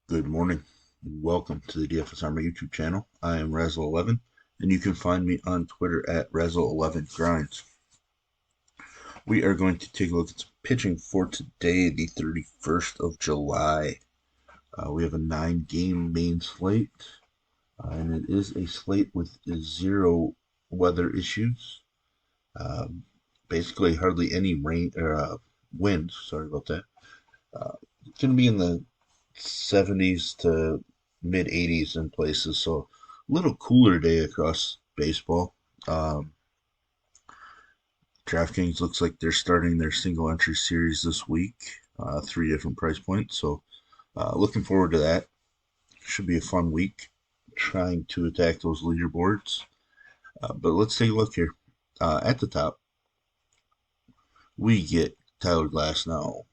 Good morning. Welcome to the DFS Armor YouTube channel. I am Razzle11, and you can find me on Twitter at Razzle11Grinds. We are going to take a look at some pitching for today, the 31st of July. We have a 9-game main slate, and it is a slate with zero weather issues. Basically, hardly any rain or wind. Sorry about that. It's going to be in the 70s to mid 80s in places, so a little cooler day across baseball. DraftKings looks like they're starting their single entry series this week, 3 different price points. So, looking forward to that. Should be a fun week trying to attack those leaderboards. But let's take a look here. At the top, we get Tyler Glasnow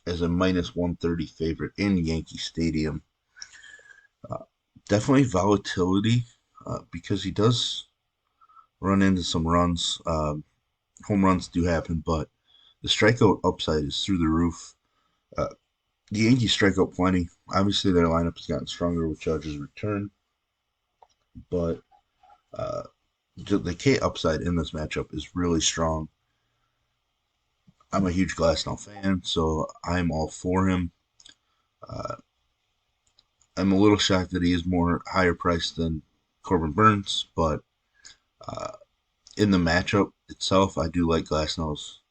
as a minus 130 favorite in Yankee Stadium. Definitely volatility because he does run into some runs. Home runs do happen, but the strikeout upside is through the roof. The Yankees strike out plenty. Obviously, their lineup has gotten stronger with Judge's return, but the K upside in this matchup is really strong. I'm a huge Glasnow fan, so I'm all for him. I'm a little shocked that he is more higher priced than Corbin Burns, but in the matchup itself, I do like Glasnow's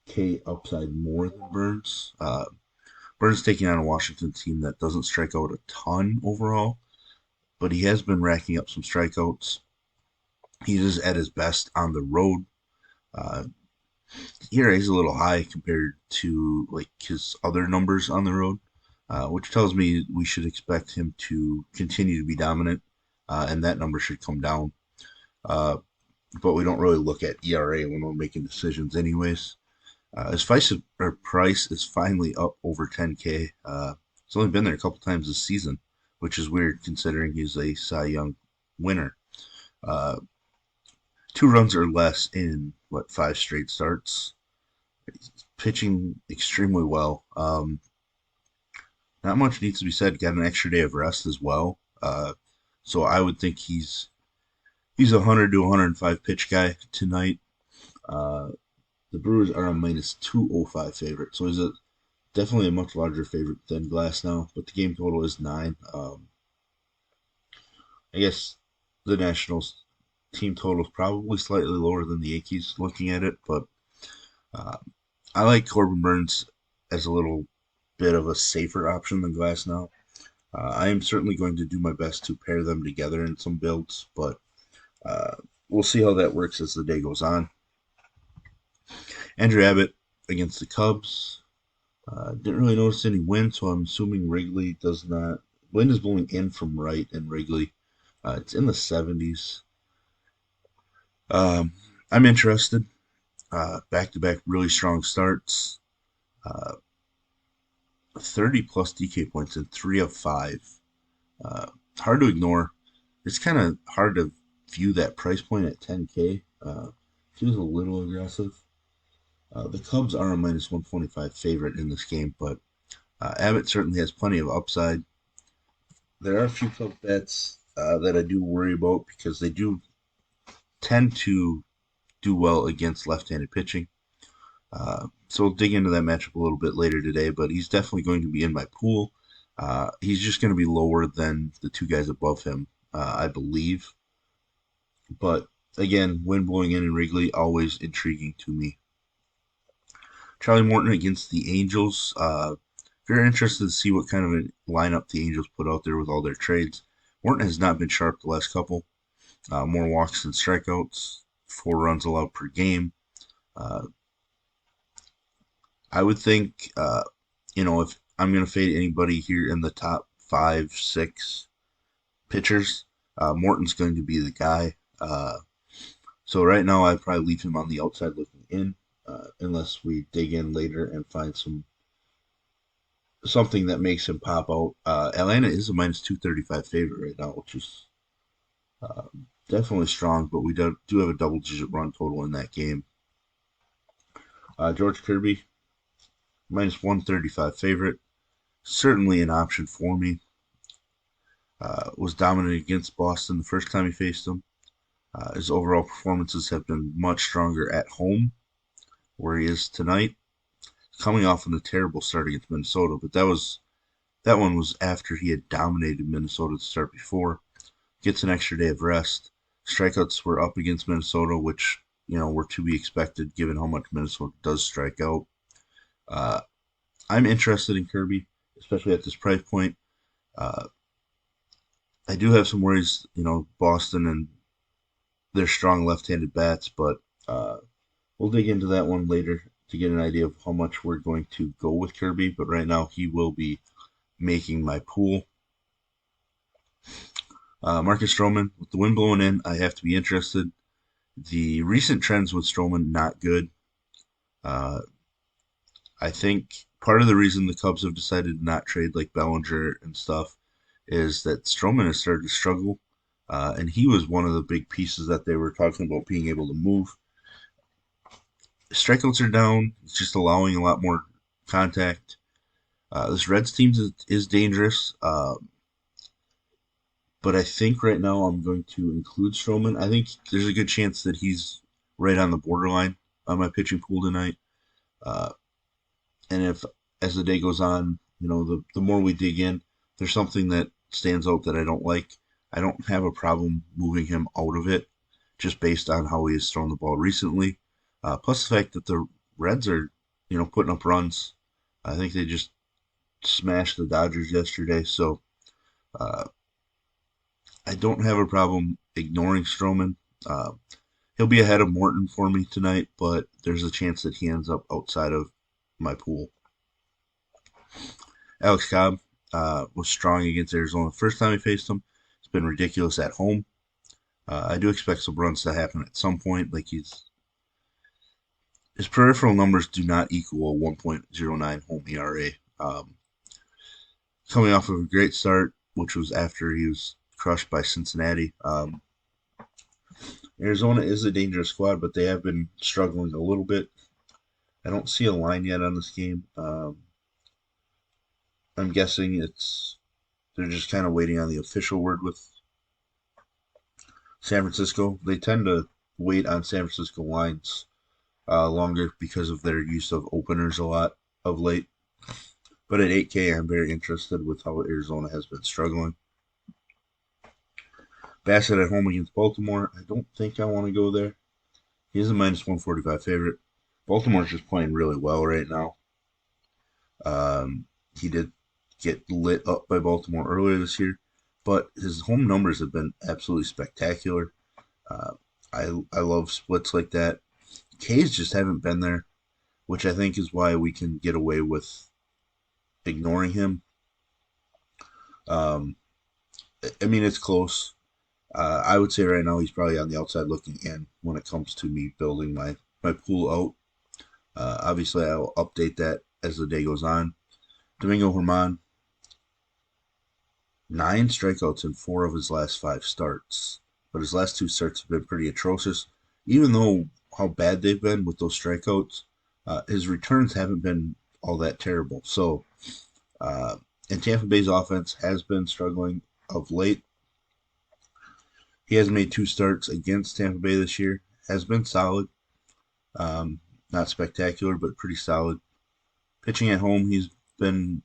K upside more than Burns. Burns taking on a Washington team that doesn't strike out a ton overall, but he has been racking up some strikeouts. He is at his best on the road. ERA is a little high compared to like his other numbers on the road, which tells me we should expect him to continue to be dominant, and that number should come down. But we don't really look at ERA when we're making decisions, anyways. His price is finally up over 10K. It's only been there a couple times this season, which is weird considering he's a Cy Young winner. 2 runs or less in 5 straight starts. He's pitching extremely well. Not much needs to be said. Got an extra day of rest as well. So I would think he's a 100 to 105 pitch guy tonight. The Brewers are a minus 205 favorite, so he's definitely a much larger favorite than Glasnow, but the game total is 9. I guess the Nationals team total is probably slightly lower than the Yankees looking at it, but I like Corbin Burns as a little bit of a safer option than Glasnow. I am certainly going to do my best to pair them together in some builds, but we'll see how that works as the day goes on. Andrew Abbott against the Cubs. Didn't really notice any wind, so I'm assuming Wrigley does not. Wind is blowing in from right in Wrigley. It's in the 70s. I'm interested. Back-to-back really strong starts. 30 plus DK points in 3 of 5. Hard to ignore. It's kind of hard to view that price point at 10K. Feels a little aggressive. The Cubs are a minus 125 favorite in this game, but Abbott certainly has plenty of upside. There are a few Cubs bets that I do worry about because they do tend to do well against left-handed pitching. So we'll dig into that matchup a little bit later today, but he's definitely going to be in my pool. He's just going to be lower than the 2 guys above him, I believe. But again, wind blowing in Wrigley, always intriguing to me. Charlie Morton against the Angels. Very interested to see what kind of a lineup the Angels put out there with all their trades. Morton has not been sharp the last couple. More walks than strikeouts. 4 runs allowed per game. I would think, if I'm going to fade anybody here in the top 5, 6 pitchers, Morton's going to be the guy. So right now, I'd probably leave him on the outside looking in, unless we dig in later and find something that makes him pop out. Atlanta is a minus 235 favorite right now, which is definitely strong, but we do have a double-digit run total in that game. George Kirby, minus 135 favorite. certainly an option for me. Was dominant against Boston the first time he faced them. His overall performances have been much stronger at home, where he is tonight, coming off of a terrible start against Minnesota. But that one was after he had dominated Minnesota to start before. Gets an extra day of rest. Strikeouts were up against Minnesota, which were to be expected given how much Minnesota does strike out. Uh, I'm interested in Kirby, especially at this price point. Uh, I do have some worries, Boston and their strong left-handed bats, but we'll dig into that one later to get an idea of how much we're going to go with Kirby. But right now, he will be making my pool. Marcus Stroman, with the wind blowing in, I have to be interested. The recent trends with Stroman, not good. Uh, I think part of the reason the Cubs have decided to not trade like Bellinger and stuff is that Stroman has started to struggle. And he was one of the big pieces that they were talking about being able to move. Strikeouts are down. It's just allowing a lot more contact. This Reds team is dangerous. But I think right now I'm going to include Stroman. I think there's a good chance that he's right on the borderline on my pitching pool tonight. Uh, and if, as the day goes on, the more we dig in, there's something that stands out that I don't like. I don't have a problem moving him out of it just based on how he has thrown the ball recently. Plus the fact that the Reds are, putting up runs. I think they just smashed the Dodgers yesterday. So uh, I don't have a problem ignoring Stroman. Uh, he'll be ahead of Morton for me tonight, but there's a chance that he ends up outside of my pool. Alex Cobb was strong against Arizona the first time he faced him. It's been ridiculous at home. I do expect some runs to happen at some point. Like his peripheral numbers do not equal a 1.09 home ERA. Coming off of a great start, which was after he was crushed by Cincinnati. Arizona is a dangerous squad, but they have been struggling a little bit. I don't see a line yet on this game. I'm guessing they're just kind of waiting on the official word with San Francisco. They tend to wait on San Francisco lines longer because of their use of openers a lot of late. But at 8K, I'm very interested with how Arizona has been struggling. Bassett at home against Baltimore. I don't think I want to go there. He is a minus 145 favorite. Baltimore's just playing really well right now. He did get lit up by Baltimore earlier this year, but his home numbers have been absolutely spectacular. Uh, I love splits like that. K's just haven't been there, which I think is why we can get away with ignoring him. Um, I mean, it's close. I would say right now he's probably on the outside looking in when it comes to me building my pool out. Obviously, I'll update that as the day goes on. Domingo Germán, 9 strikeouts in 4 of his last 5 starts. But his last 2 starts have been pretty atrocious. Even though how bad they've been with those strikeouts, his returns haven't been all that terrible. So, and Tampa Bay's offense has been struggling of late. He has made 2 starts against Tampa Bay this year. Has been solid. Not spectacular, but pretty solid. Pitching at home, he's been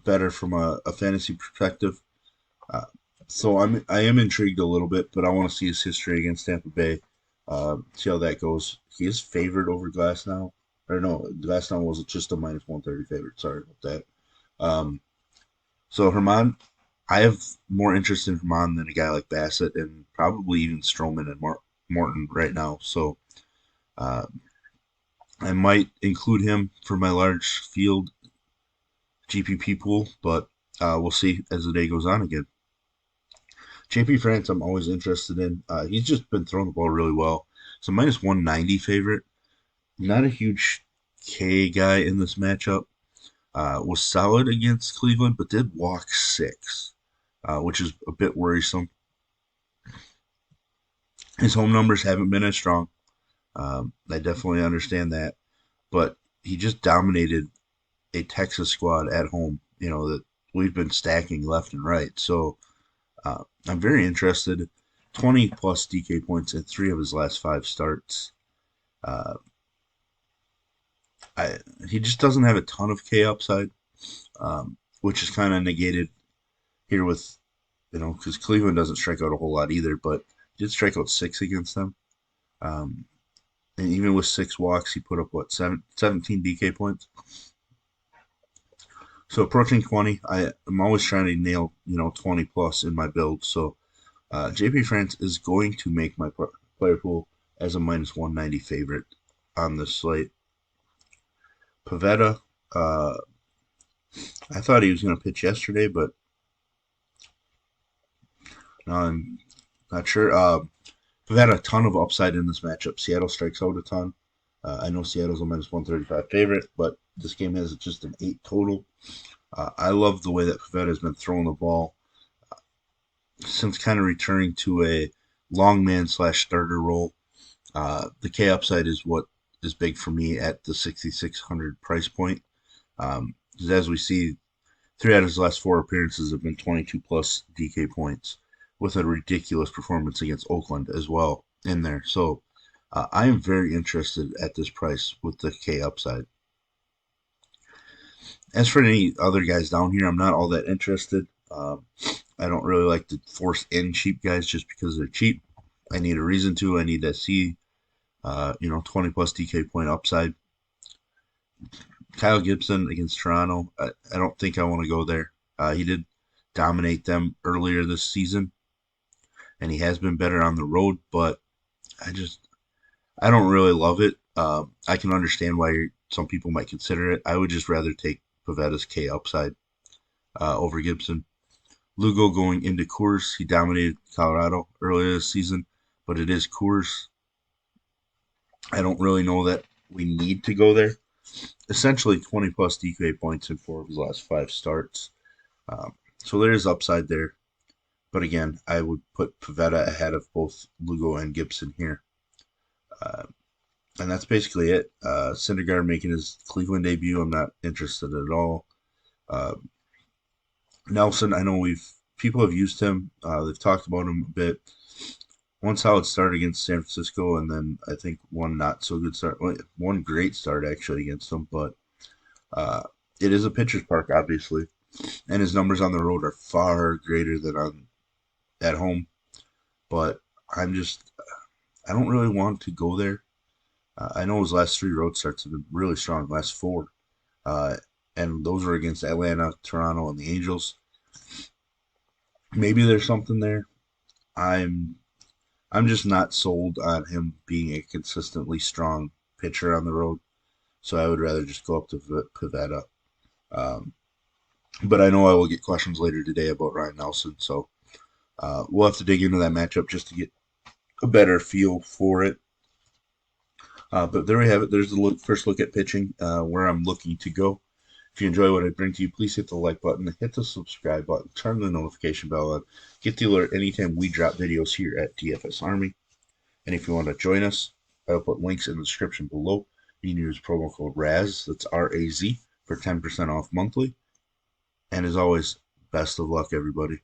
better from a fantasy perspective. So I am intrigued a little bit, but I want to see his history against Tampa Bay. See how that goes. He is favored over Glasnow. Or no, Glasnow was just a minus 130 favorite. Sorry about that. So Germán, I have more interest in Germán than a guy like Bassett and probably even Stroman and Morton right now. So uh, I might include him for my large field GPP pool, but we'll see as the day goes on again. JP France, I'm always interested in. He's just been throwing the ball really well. So minus 190 favorite. Not a huge K guy in this matchup. Was solid against Cleveland, but did walk 6, which is a bit worrisome. His home numbers haven't been as strong. I definitely understand that, but he just dominated a Texas squad at home, that we've been stacking left and right. So I'm very interested. 20 plus DK points in 3 of his last 5 starts. Uh, I He just doesn't have a ton of K upside, which is kind of negated here with because Cleveland doesn't strike out a whole lot either, but he did strike out 6 against them. Um, and even with 6 walks, he put up what 17 DK points. So approaching 20, I'm always trying to nail 20 plus in my build. So JP France is going to make my player pool as a minus 190 favorite on this slate. Pavetta, I thought he was going to pitch yesterday, but no, I'm not sure. Pavetta, a ton of upside in this matchup. Seattle strikes out a ton. I know Seattle's a minus 135 favorite, but this game has just an 8 total. I love the way that Pavetta has been throwing the ball since kind of returning to a long man slash starter role. The K upside is what is big for me at the 6,600 price point. As we see, 3 out of his last 4 appearances have been 22 plus DK points with a ridiculous performance against Oakland as well in there. So I am very interested at this price with the K upside. As for any other guys down here, I'm not all that interested. I don't really like to force in cheap guys just because they're cheap. I need a reason to. I need to see, 20 plus DK point upside. Kyle Gibson against Toronto. I don't think I want to go there. He did dominate them earlier this season, and he has been better on the road, but I don't really love it. I can understand why some people might consider it. I would just rather take Pavetta's K upside over Gibson. Lugo going into Coors. He dominated Colorado earlier this season, but it is Coors. I don't really know that we need to go there. Essentially 20 plus DK points in 4 of his last 5 starts. So there is upside there. But again, I would put Pavetta ahead of both Lugo and Gibson here. And that's basically it. Syndergaard making his Cleveland debut. I'm not interested at all. Nelson, I know people have used him. They've talked about him a bit. One solid start against San Francisco, and then I think one not so good start. One great start actually against them, but it is a pitcher's park, obviously, and his numbers on the road are far greater than at home. But I don't really want to go there. I know his last 3 road starts have been really strong, last 4, and those were against Atlanta, Toronto, and the Angels. Maybe there's something there. I'm just not sold on him being a consistently strong pitcher on the road, so I would rather just go up to Pavetta. But I know I will get questions later today about Ryan Nelson, so we'll have to dig into that matchup just to get a better feel for it. But there we have it. There's the first look at pitching, where I'm looking to go. If you enjoy what I bring to you, please hit the like button, hit the subscribe button, turn the notification bell on, get the alert anytime we drop videos here at DFS Army. And if you want to join us, I'll put links in the description below. You can use promo code RAZ, that's RAZ, for 10% off monthly. And as always, best of luck, everybody.